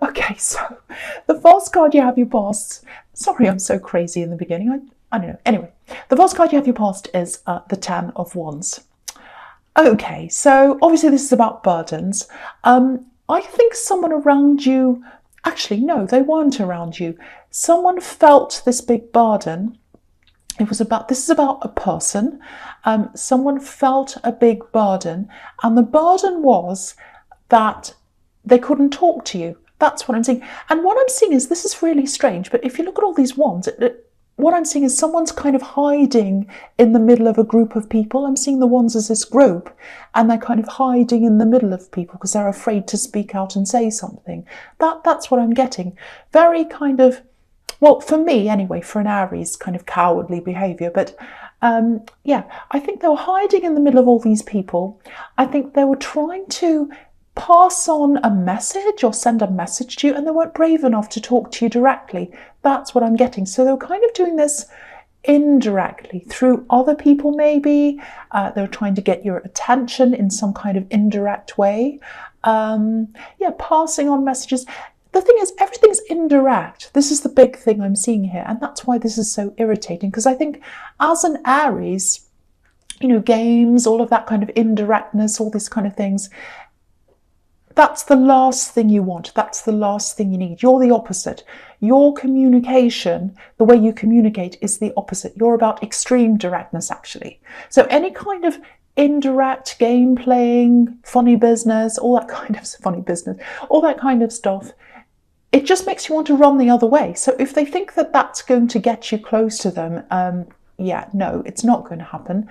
Okay, so the first card you have your past. Sorry, I'm so crazy in the beginning. I don't know. Anyway, the first card you have your past is the Ten of Wands. Okay, so obviously this is about burdens. I think someone around you, actually, no, they weren't around you. Someone felt this big burden. This is about a person. Someone felt a big burden, and the burden was that they couldn't talk to you. That's what I'm seeing. And what I'm seeing is, this is really strange, but if you look at all these wands, what I'm seeing is someone's kind of hiding in the middle of a group of people. I'm seeing the wands as this group, and they're kind of hiding in the middle of people because they're afraid to speak out and say something. That's what I'm getting. Very kind of, well, for me anyway, for an Aries, kind of cowardly behaviour. But yeah, I think they were hiding in the middle of all these people. I think they were trying to pass on a message or send a message to you, and they weren't brave enough to talk to you directly. That's what I'm getting. So they were kind of doing this indirectly through other people, maybe. They were trying to get your attention in some kind of indirect way. Yeah, passing on messages. The thing is, everything's indirect. This is the big thing I'm seeing here, and that's why this is so irritating, because I think as an Aries, you know, games, all of that kind of indirectness, all these kind of things, that's the last thing you want. That's the last thing you need. You're the opposite. Your communication, the way you communicate, is the opposite. You're about extreme directness, actually. So any kind of indirect game playing, funny business, all that kind of stuff, it just makes you want to run the other way. So if they think that that's going to get you close to them, yeah, no, it's not going to happen.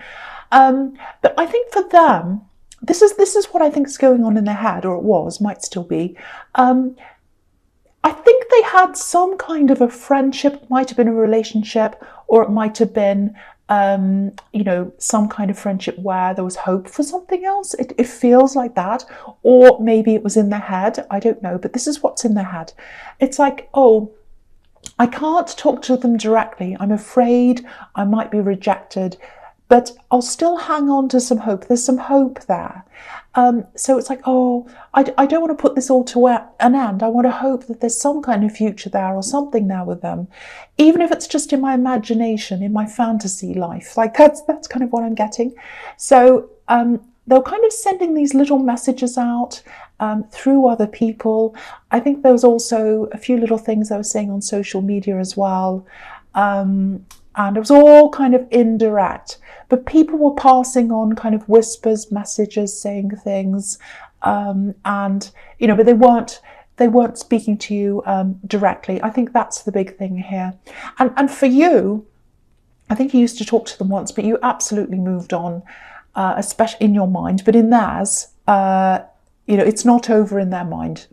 But I think for them, this is what I think is going on in their head, or it was, might still be. I think they had some kind of a friendship. It might have been a relationship, or it might have been, you know, some kind of friendship where there was hope for something else. It feels like that. Or maybe it was in their head. I don't know. But this is what's in their head. It's like, oh, I can't talk to them directly. I'm afraid I might be rejected, but I'll still hang on to some hope. There's some hope there. So it's like, oh, I don't want to put this all to an end. I want to hope that there's some kind of future there or something there with them, even if it's just in my imagination, in my fantasy life. Like that's kind of what I'm getting. So they're kind of sending these little messages out through other people. I think there was also a few little things they were saying on social media as well. And it was all kind of indirect, but people were passing on kind of whispers, messages, saying things, and you know, but they weren't speaking to you directly. I think that's the big thing here. And for you, I think you used to talk to them once, but you absolutely moved on, especially in your mind. But in theirs, you know, it's not over in their mind,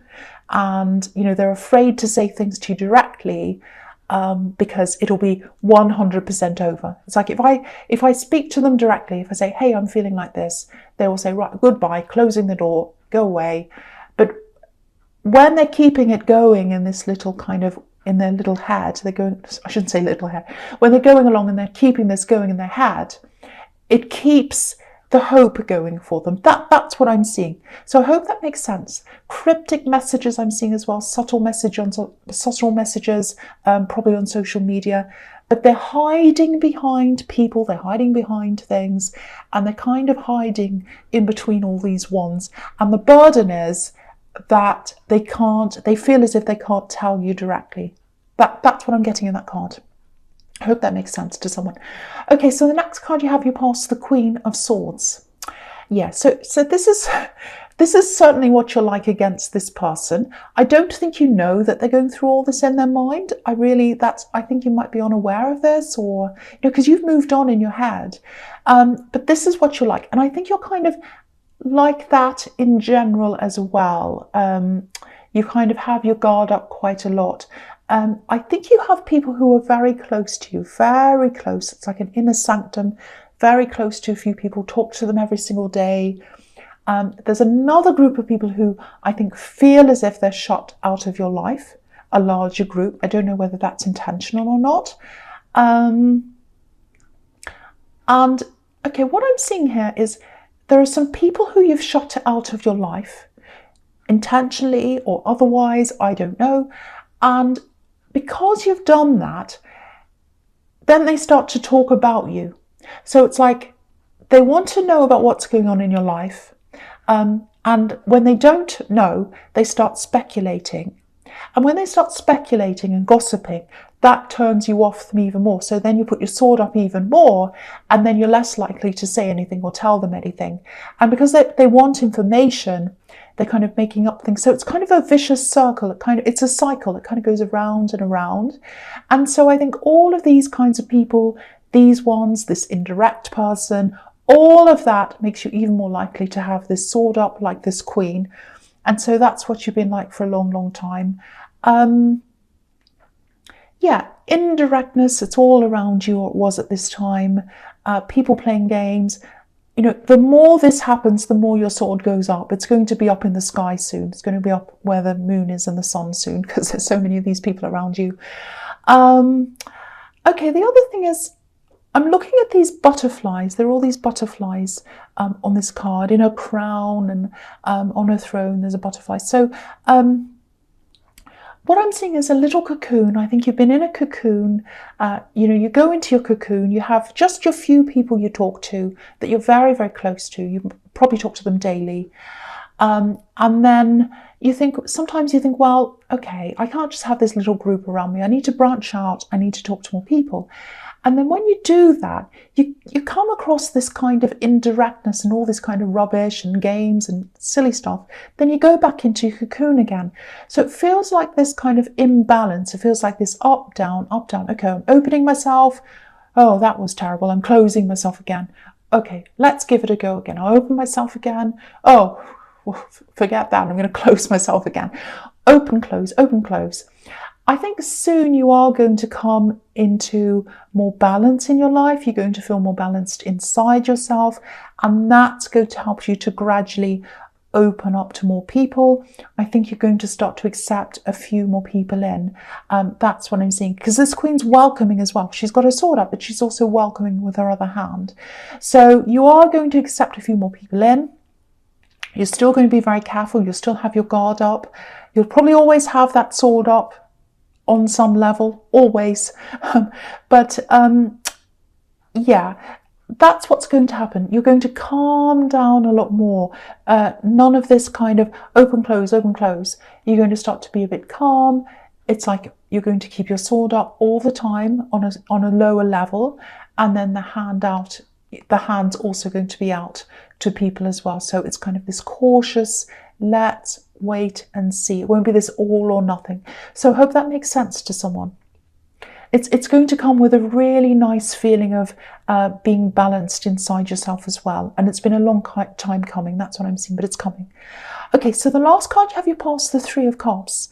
and you know, they're afraid to say things to you directly. Because it'll be 100% over. It's like if I speak to them directly, if I say, hey, I'm feeling like this, they will say, right, goodbye, closing the door, go away. But when they're keeping it going in this little kind of, in their little head, they're going, I shouldn't say little head, when they're going along and they're keeping this going in their head, it keeps the hope going for them. That's what I'm seeing. So I hope that makes sense. Cryptic messages I'm seeing as well, subtle messages, probably on social media, but they're hiding behind people, they're hiding behind things, and they're kind of hiding in between all these wands. And the burden is that they feel as if they can't tell you directly. That's what I'm getting in that card. I hope that makes sense to someone. Okay, so the next card you have, you pass the Queen of Swords. Yeah, so this is certainly what you're like against this person. I don't think you know that they're going through all this in their mind. I think you might be unaware of this, or you know, because you've moved on in your head. But this is what you're like, and I think you're kind of like that in general as well. You kind of have your guard up quite a lot. I think you have people who are very close to you, very close. It's like an inner sanctum, very close to a few people, talk to them every single day. There's another group of people who I think feel as if they're shut out of your life, a larger group. I don't know whether that's intentional or not. And okay, what I'm seeing here is there are some people who you've shut out of your life. intentionally or otherwise, I don't know. And because you've done that, then they start to talk about you. So it's like they want to know about what's going on in your life. And when they don't know, they start speculating. And when they start speculating and gossiping, that turns you off them even more. So then you put your sword up even more, and then you're less likely to say anything or tell them anything. And because they want information, they're kind of making up things. So it's kind of a vicious circle. It's a cycle. It kind of goes around and around. And so I think all of these kinds of people, these ones, this indirect person, all of that makes you even more likely to have this sword up like this queen. And so that's what you've been like for a long, long time. Yeah, indirectness, it's all around you, or it was at this time. People playing games. You know, the more this happens, the more your sword goes up. It's going to be up in the sky soon. It's going to be up where the moon is and the sun soon, because there's so many of these people around you. Okay, the other thing is, I'm looking at these butterflies. There are all these butterflies on this card, in her crown, and on her throne there's a butterfly. So what I'm seeing is a little cocoon. I think you've been in a cocoon. You go into your cocoon. You have just your few people you talk to that you're very, very close to. You probably talk to them daily. And then sometimes you think, well, okay, I can't just have this little group around me. I need to branch out. I need to talk to more people. And then when you do that, you come across this kind of indirectness and all this kind of rubbish and games and silly stuff. Then you go back into your cocoon again. So it feels like this kind of imbalance. It feels like this up, down, up, down. Okay, I'm opening myself. Oh, that was terrible. I'm closing myself again. Okay, let's give it a go again. I'll open myself again. Oh, forget that. I'm going to close myself again. Open, close, open, close. I think soon you are going to come into more balance in your life. You're going to feel more balanced inside yourself, and that's going to help you to gradually open up to more people. I think you're going to start to accept a few more people in. That's what I'm seeing, because this queen's welcoming as well. She's got her sword up, but she's also welcoming with her other hand. So you are going to accept a few more people in. You're still going to be very careful. You'll still have your guard up. You'll probably always have that sword up on some level, always. Yeah, that's what's going to happen. You're going to calm down a lot more. None of this kind of open, close, open, close. You're going to start to be a bit calm. It's like you're going to keep your sword up all the time on a lower level, and then the hand's also going to be out to people as well. So it's kind of this cautious, let's wait and see. It won't be this all or nothing. So I hope that makes sense to someone. It's going to come with a really nice feeling of being balanced inside yourself as well. And it's been a long time coming. That's what I'm seeing, but it's coming. Okay, so the last card you have, you pass the Three of Cups.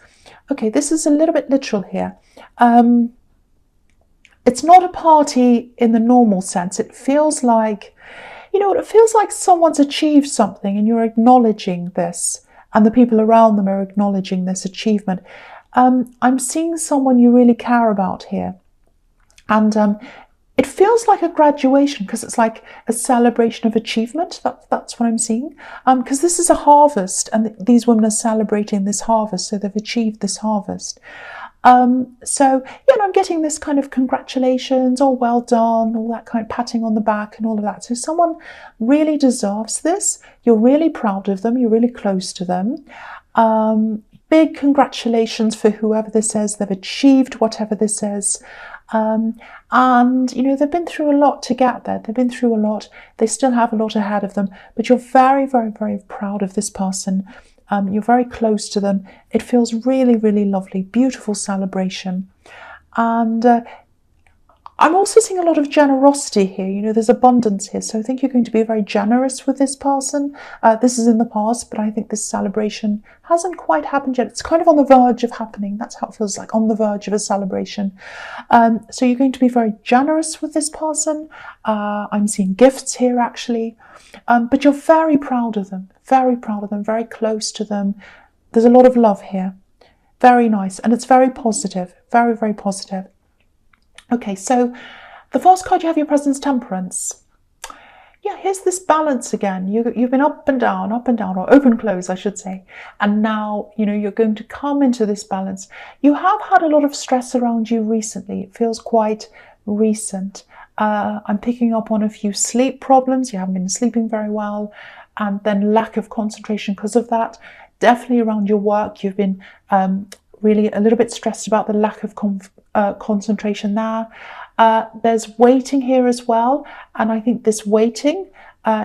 Okay, this is a little bit literal here. It's not a party in the normal sense. It feels like, it feels like someone's achieved something and you're acknowledging this, and the people around them are acknowledging this achievement. I'm seeing someone you really care about here. And it feels like a graduation, because it's like a celebration of achievement. That's what I'm seeing. Because this is a harvest, and these women are celebrating this harvest, so they've achieved this harvest. I'm getting this kind of congratulations, oh, well done, all that kind of patting on the back and all of that. So someone really deserves this. You're really proud of them. You're really close to them. Big congratulations for whoever this is. They've achieved whatever this is. And, they've been through a lot to get there. They've been through a lot. They still have a lot ahead of them. But you're very, very, very proud of this person. You're very close to them. It feels really, really lovely. Beautiful celebration. And I'm also seeing a lot of generosity here. There's abundance here. So I think you're going to be very generous with this person. This is in the past, but I think this celebration hasn't quite happened yet. It's kind of on the verge of happening. That's how it feels like, on the verge of a celebration. So you're going to be very generous with this person. I'm seeing gifts here, actually. But you're very proud of them, very close to them. There's a lot of love here. Very nice. And it's very positive, very, very positive. Okay, so the first card you have, your Presence, Temperance. yeah, here's this balance again. You've been up and down, or open, close, I should say. And now, you're going to come into this balance. You have had a lot of stress around you recently. It feels quite recent. I'm picking up on a few sleep problems. You haven't been sleeping very well. And then lack of concentration because of that. Definitely around your work, you've been really a little bit stressed about the lack of concentration there. There's waiting here as well, and I think this waiting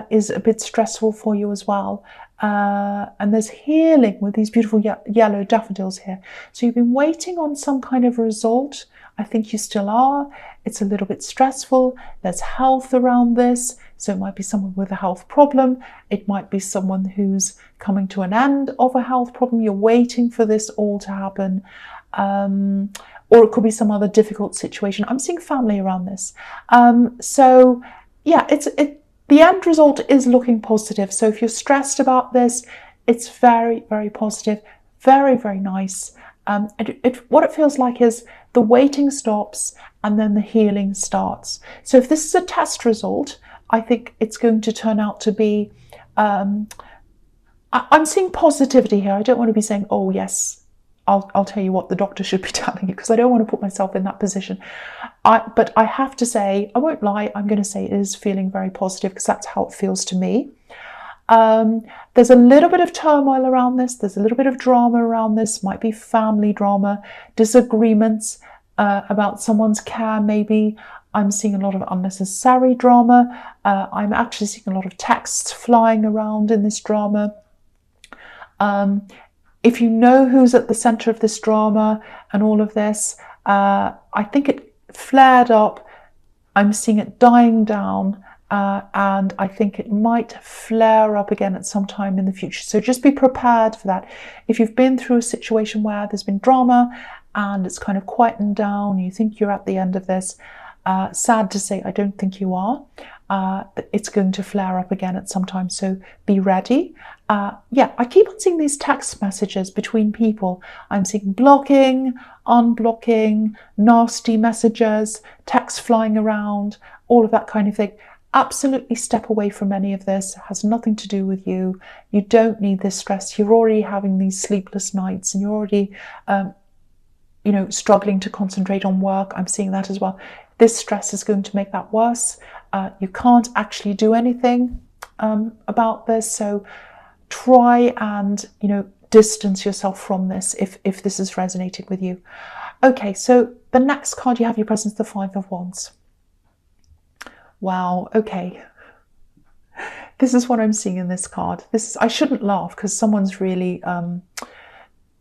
is a bit stressful for you as well. And there's healing with these beautiful yellow daffodils here. So you've been waiting on some kind of result. I think you still are. It's a little bit stressful. There's health around this. So it might be someone with a health problem. It might be someone who's coming to an end of a health problem. You're waiting for this all to happen. Or it could be some other difficult situation. I'm seeing family around this. So yeah, the end result is looking positive. So if you're stressed about this, it's very, very positive, very, very nice. What it feels like is the waiting stops and then the healing starts. So if this is a test result, I think it's going to turn out to be, I'm seeing positivity here. I don't want to be saying, oh yes, I'll tell you what the doctor should be telling you, because I don't want to put myself in that position. But I have to say, I won't lie, I'm going to say it is feeling very positive because that's how it feels to me. There's a little bit of turmoil around this. There's a little bit of drama around this. Might be family drama, disagreements about someone's care maybe. I'm seeing a lot of unnecessary drama. I'm actually seeing a lot of texts flying around in this drama. If you know who's at the center of this drama and all of this, I think it flared up. I'm seeing it dying down, and I think it might flare up again at some time in the future. So just be prepared for that. If you've been through a situation where there's been drama and it's kind of quietened down, you think you're at the end of this, sad to say, I don't think you are. It's going to flare up again at some time, so be ready. Yeah, I keep on seeing these text messages between people. I'm seeing blocking, unblocking, nasty messages, texts flying around, all of that kind of thing. Absolutely step away from any of this. It has nothing to do with you. You don't need this stress. You're already having these sleepless nights and you're already, struggling to concentrate on work. I'm seeing that as well. This stress is going to make that worse. You can't actually do anything about this. So try and, distance yourself from this if this is resonating with you. Okay, so the next card you have your presence, the Five of Wands. Wow, okay. This is what I'm seeing in this card. I shouldn't laugh because someone's really,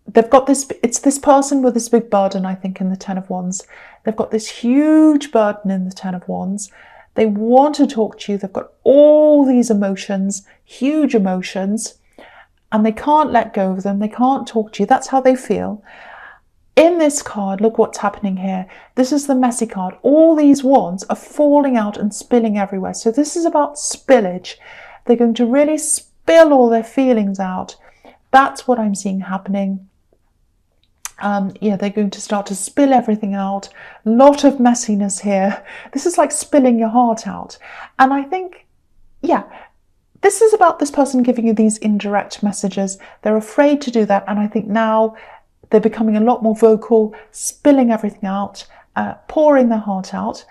they've got this, it's this person with this big burden, I think, in the Ten of Wands. They've got this huge burden in the Ten of Wands. They want to talk to you. They've got all these emotions, huge emotions, and they can't let go of them. They can't talk to you. That's how they feel. In this card, look what's happening here. This is the messy card. All these wands are falling out and spilling everywhere. So this is about spillage. They're going to really spill all their feelings out. That's what I'm seeing happening. Yeah, they're going to start to spill everything out. A lot of messiness here. This is like spilling your heart out. And I think, yeah, this is about this person giving you these indirect messages. They're afraid to do that. And I think now they're becoming a lot more vocal, spilling everything out, pouring their heart out.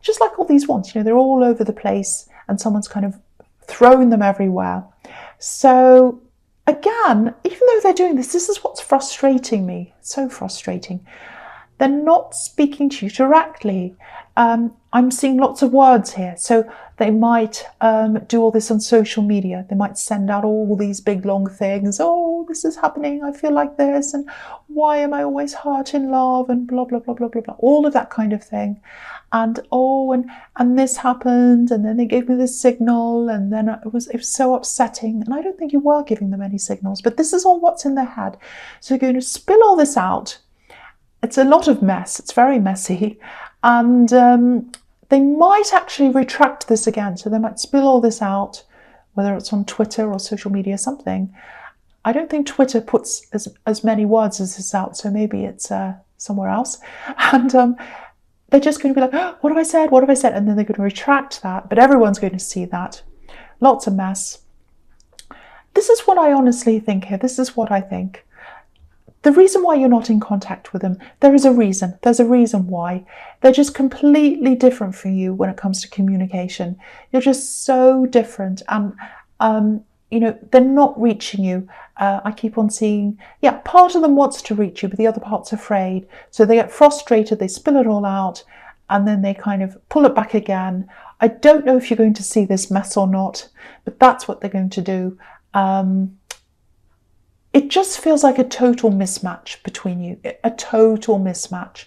Just like all these wands, they're all over the place and someone's kind of thrown them everywhere. So again, even though they're doing this, this is what's frustrating me. So frustrating. They're not speaking to you directly. I'm seeing lots of words here. So they might do all this on social media. They might send out all these big long things. Oh, this is happening. I feel like this. And why am I always hurt in love? And blah, blah, blah, blah, blah, blah. All of that kind of thing. And oh, and this happened. And then they gave me this signal. And then it was so upsetting. And I don't think you were giving them any signals. But this is all what's in their head. So you're going to spill all this out. It's a lot of mess. It's very messy. And they might actually retract this again. So they might spill all this out, whether it's on Twitter or social media, something. I don't think Twitter puts as many words as this out. So maybe it's somewhere else. And they're just going to be like, oh, what have I said? What have I said? And then they're going to retract that, but everyone's going to see that. Lots of mess. This is what I honestly think here. This is what I think. The reason why you're not in contact with them, there is a reason. There's a reason why. They're just completely different from you when it comes to communication. You're just so different. And, you know, they're not reaching you. I keep on seeing, yeah, part of them wants to reach you, but the other part's afraid. So they get frustrated, they spill it all out, and then they kind of pull it back again. I don't know if you're going to see this mess or not, but that's what they're going to do. It just feels like a total mismatch between you, a total mismatch.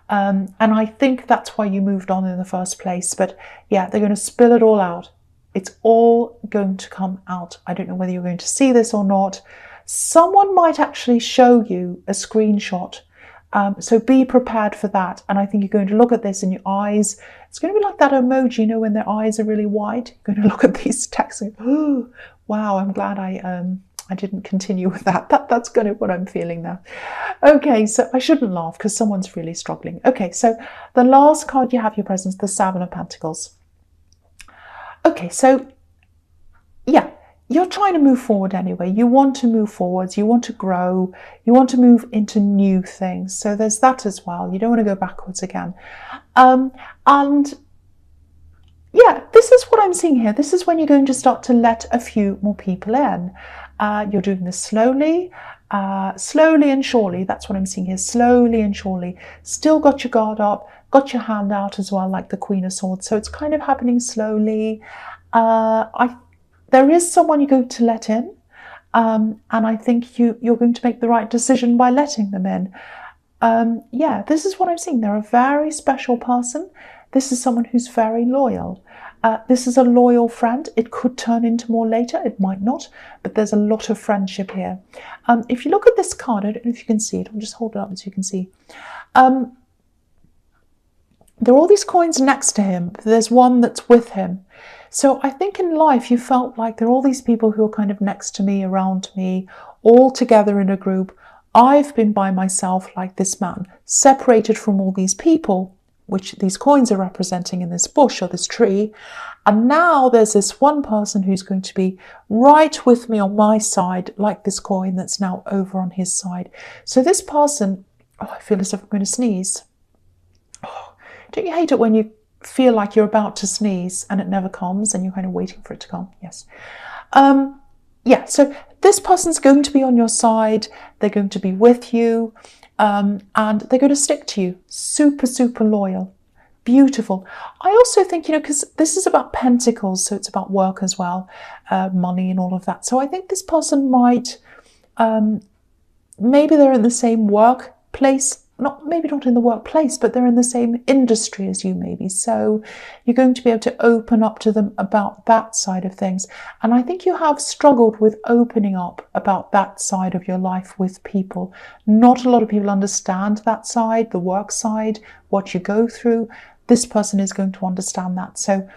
And I think that's why you moved on in the first place. But yeah, they're going to spill it all out. It's all going to come out. I don't know whether you're going to see this or not. Someone might actually show you a screenshot. So be prepared for that. And I think you're going to look at this and your eyes, it's going to be like that emoji, you know, when their eyes are really wide. You're going to look at these texts and go, oh, wow, I'm glad I didn't continue with that. That's kind of what I'm feeling now. Okay, so I shouldn't laugh because someone's really struggling. Okay, so the last card you have your presence, the Seven of Pentacles. Okay, so yeah, you're trying to move forward anyway. You want to move forwards, you want to grow, you want to move into new things. So there's that as well. You don't want to go backwards again. And yeah, this is what I'm seeing here. This is when you're going to start to let a few more people in. You're doing this slowly, slowly and surely. That's what I'm seeing here, slowly and surely. Still got your guard up, got your hand out as well, like the Queen of Swords. So it's kind of happening slowly. There is someone you're going to let in, and I think you're going to make the right decision by letting them in. Yeah, this is what I'm seeing. They're a very special person. This is someone who's very loyal. This is a loyal friend. It could turn into more later. It might not, but there's a lot of friendship here. If you look at this card, I don't know if you can see it. I'll just hold it up so you can see. There are all these coins next to him. There's one that's with him. So I think in life you felt like there are all these people who are kind of next to me, around me, all together in a group. I've been by myself like this man, separated from all these people, which these coins are representing in this bush or this tree. And now there's this one person who's going to be right with me on my side, like this coin that's now over on his side. So this person, oh, I feel as if I'm going to sneeze. Oh, don't you hate it when you feel like you're about to sneeze and it never comes and you're kind of waiting for it to come? Yes. Yeah, so this person's going to be on your side. They're going to be with you. And they're going to stick to you. Super, super loyal. Beautiful. I also think, you know, because this is about pentacles, so it's about work as well, money and all of that. So I think this person might, maybe they're in the same workplace, maybe not in the workplace, but they're in the same industry as you maybe. So you're going to be able to open up to them about that side of things. And I think you have struggled with opening up about that side of your life with people. Not a lot of people understand that side, the work side, what you go through. This person is going to understand that. So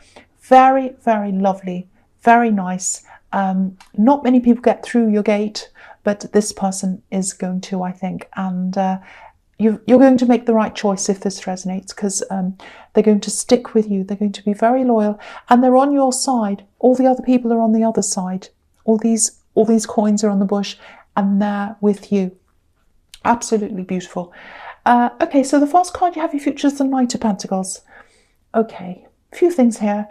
very, very lovely, very nice. Not many people get through your gate, but this person is going to, I think. And you're going to make the right choice if this resonates, because they're going to stick with you. They're going to be very loyal, and they're on your side. All the other people are on the other side. All these coins are on the bush, and they're with you. Absolutely beautiful. Okay, so the first card you have your future is the Knight of Pentacles. Okay, a few things here.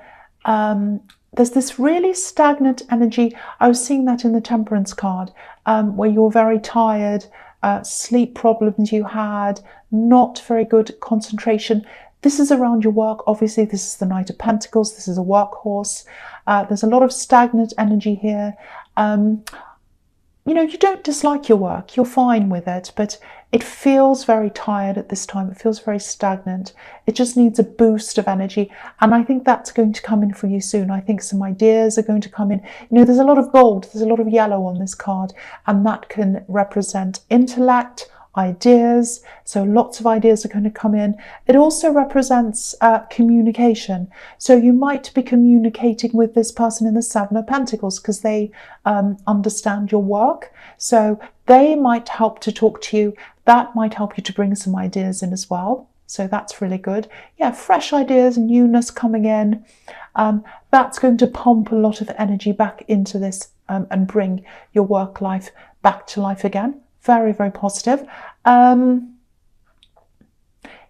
There's this really stagnant energy. I was seeing that in the Temperance card, where you're very tired. Sleep problems you had, not very good concentration. This is around your work. Obviously, this is the Knight of Pentacles. This is a workhorse. There's a lot of stagnant energy here. You know, you don't dislike your work. You're fine with it, but it feels very tired at this time. It feels very stagnant. It just needs a boost of energy. And I think that's going to come in for you soon. I think some ideas are going to come in. You know, there's a lot of gold, there's a lot of yellow on this card, and that can represent intellect, ideas. So lots of ideas are going to come in. It also represents communication. So you might be communicating with this person in the Seven of Pentacles because they understand your work. So they might help to talk to you. That might help you to bring some ideas in as well. So that's really good. Yeah, fresh ideas, newness coming in. That's going to pump a lot of energy back into this and bring your work life back to life again. Very, very positive.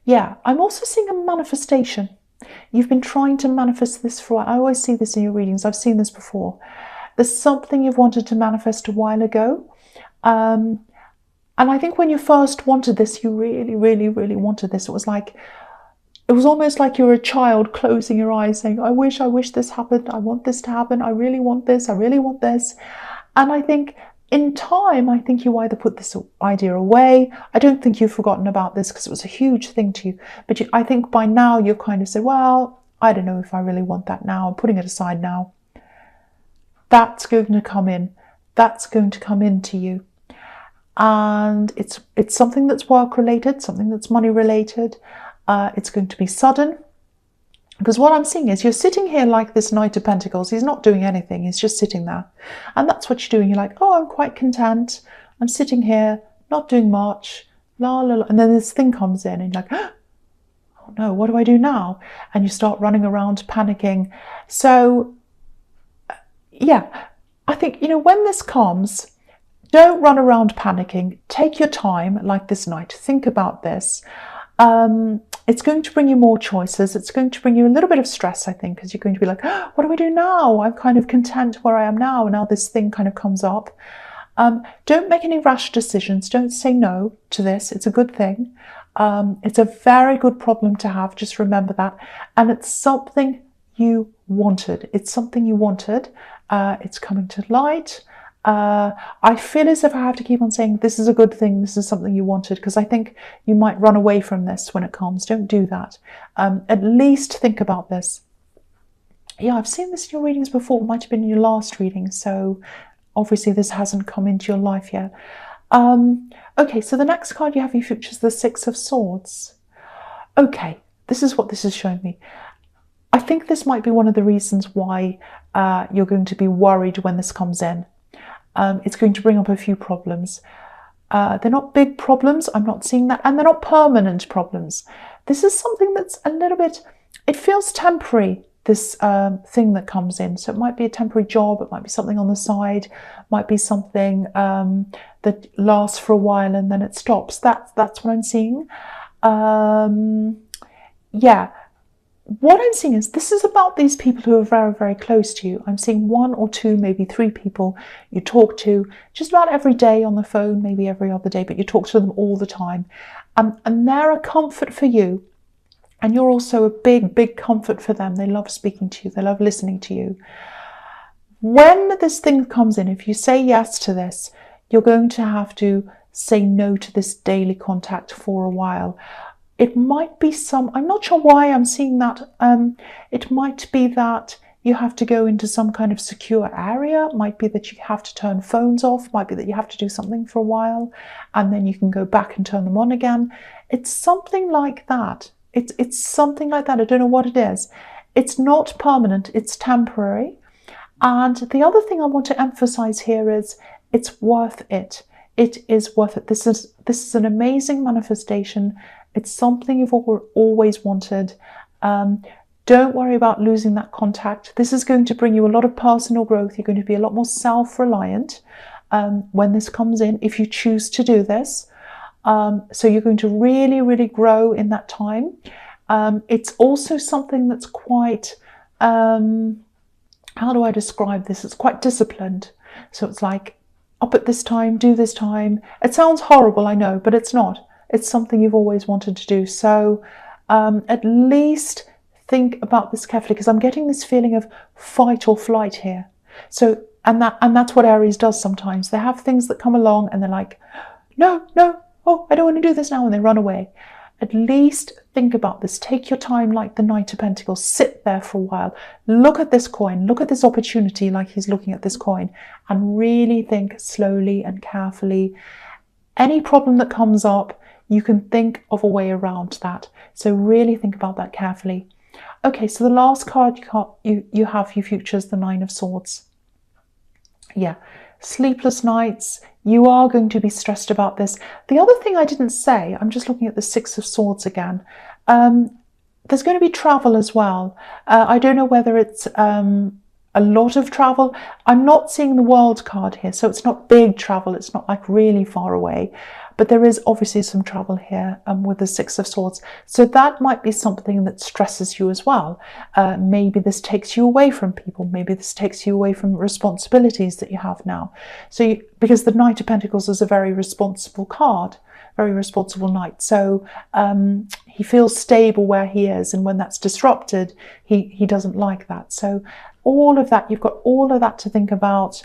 Yeah, I'm also seeing a manifestation. You've been trying to manifest this for a while. I always see this in your readings. I've seen this before. There's something you've wanted to manifest a while ago. And I think when you first wanted this, you really, really, really wanted this. It was almost like you were a child closing your eyes saying, I wish this happened. I want this to happen. I really want this. I really want this. And I think in time, I think you either put this idea away. I don't think you've forgotten about this because it was a huge thing to you. But I think by now you've kind of said, well, I don't know if I really want that now. I'm putting it aside now. That's going to come in. That's going to come into you. And it's something that's work related, something that's money related. It's going to be sudden. Because what I'm seeing is you're sitting here like this Knight of Pentacles. He's not doing anything. He's just sitting there. And that's what you're doing. You're like, oh, I'm quite content. I'm sitting here, not doing much. La, la, la. And then this thing comes in and you're like, oh no, what do I do now? And you start running around panicking. So, yeah, I think, when this comes, don't run around panicking. Take your time like this night. Think about this. It's going to bring you more choices. It's going to bring you a little bit of stress, I think, because you're going to be like, oh, what do I do now? I'm kind of content where I am now. Now this thing kind of comes up. Don't make any rash decisions. Don't say no to this. It's a good thing. It's a very good problem to have. Just remember that. And it's something you wanted. It's something you wanted. It's coming to light. I feel as if I have to keep on saying this is a good thing, this is something you wanted, because I think you might run away from this when it comes. Don't do that. At least think about this. Yeah, I've seen this in your readings before. It might have been in your last reading, so obviously this hasn't come into your life yet. Okay, so the next card you have in your future is the Six of Swords. Okay, this is what this is showing me. I think this might be one of the reasons why you're going to be worried when this comes in. It's going to bring up a few problems. They're not big problems, I'm not seeing that, and they're not permanent problems. This is something that's a little bit, it feels temporary, this thing that comes in. So it might be a temporary job, it might be something on the side, might be something that lasts for a while and then it stops. That's what I'm seeing. Yeah. What I'm seeing is this is about these people who are very, very close to you. I'm seeing one or two, maybe three people you talk to just about every day on the phone, maybe every other day, but you talk to them all the time. And they're a comfort for you. And you're also a big, big comfort for them. They love speaking to you. They love listening to you. When this thing comes in, if you say yes to this, you're going to have to say no to this daily contact for a while. It might be I'm not sure why I'm seeing that. It might be that you have to go into some kind of secure area. It might be that you have to turn phones off. It might be that you have to do something for a while and then you can go back and turn them on again. It's something like that. It's something like that. I don't know what it is. It's not permanent. It's temporary. And the other thing I want to emphasize here is it's worth it. It is worth it. This is an amazing manifestation. It's something you've always wanted. Don't worry about losing that contact. This is going to bring you a lot of personal growth. You're going to be a lot more self-reliant when this comes in, if you choose to do this. So you're going to really, really grow in that time. It's also something that's quite, how do I describe this? It's quite disciplined. So it's like, up at this time, do this time. It sounds horrible, I know, but it's not. It's something you've always wanted to do. So at least think about this carefully, because I'm getting this feeling of fight or flight here. So, and that's what Aries does sometimes. They have things that come along and they're like, no, oh, I don't want to do this now, and they run away. At least think about this. Take your time like the Knight of Pentacles. Sit there for a while. Look at this coin. Look at this opportunity like he's looking at this coin, and really think slowly and carefully. Any problem that comes up, you can think of a way around that. So really think about that carefully. Okay, so the last card you have your future is the Nine of Swords. Yeah, sleepless nights. You are going to be stressed about this. The other thing I didn't say, I'm just looking at the Six of Swords again. There's going to be travel as well. I don't know whether it's a lot of travel. I'm not seeing the World card here, so it's not big travel. It's not like really far away. But there is obviously some travel here with the Six of Swords. So that might be something that stresses you as well. Maybe this takes you away from people. Maybe this takes you away from responsibilities that you have now. So because the Knight of Pentacles is a very responsible card, very responsible knight. So he feels stable where he is. And when that's disrupted, he doesn't like that. So all of that, you've got all of that to think about.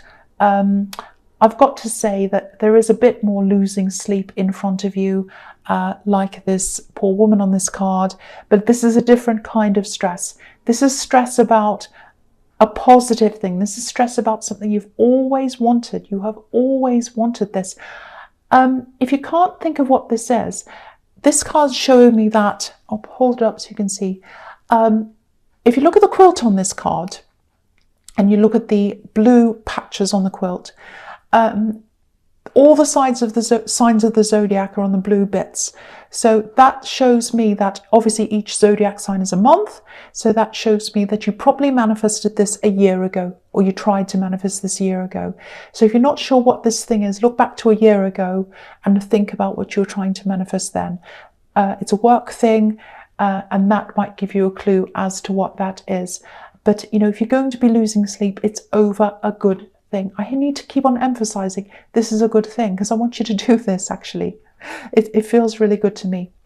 I've got to say that there is a bit more losing sleep in front of you, like this poor woman on this card, but this is a different kind of stress. This is stress about a positive thing. This is stress about something you've always wanted. You have always wanted this. If you can't think of what this is, this card's showing me that, I'll hold it up so you can see. If you look at the quilt on this card, and you look at the blue patches on the quilt, all the signs of the zodiac are on the blue bits. So that shows me that obviously each zodiac sign is a month. So that shows me that you probably manifested this a year ago, or you tried to manifest this a year ago. So if you're not sure what this thing is, look back to a year ago and think about what you're trying to manifest then. It's a work thing, and that might give you a clue as to what that is. But, you know, if you're going to be losing sleep, it's over a good thing. I need to keep on emphasizing this is a good thing because I want you to do this, actually. It feels really good to me.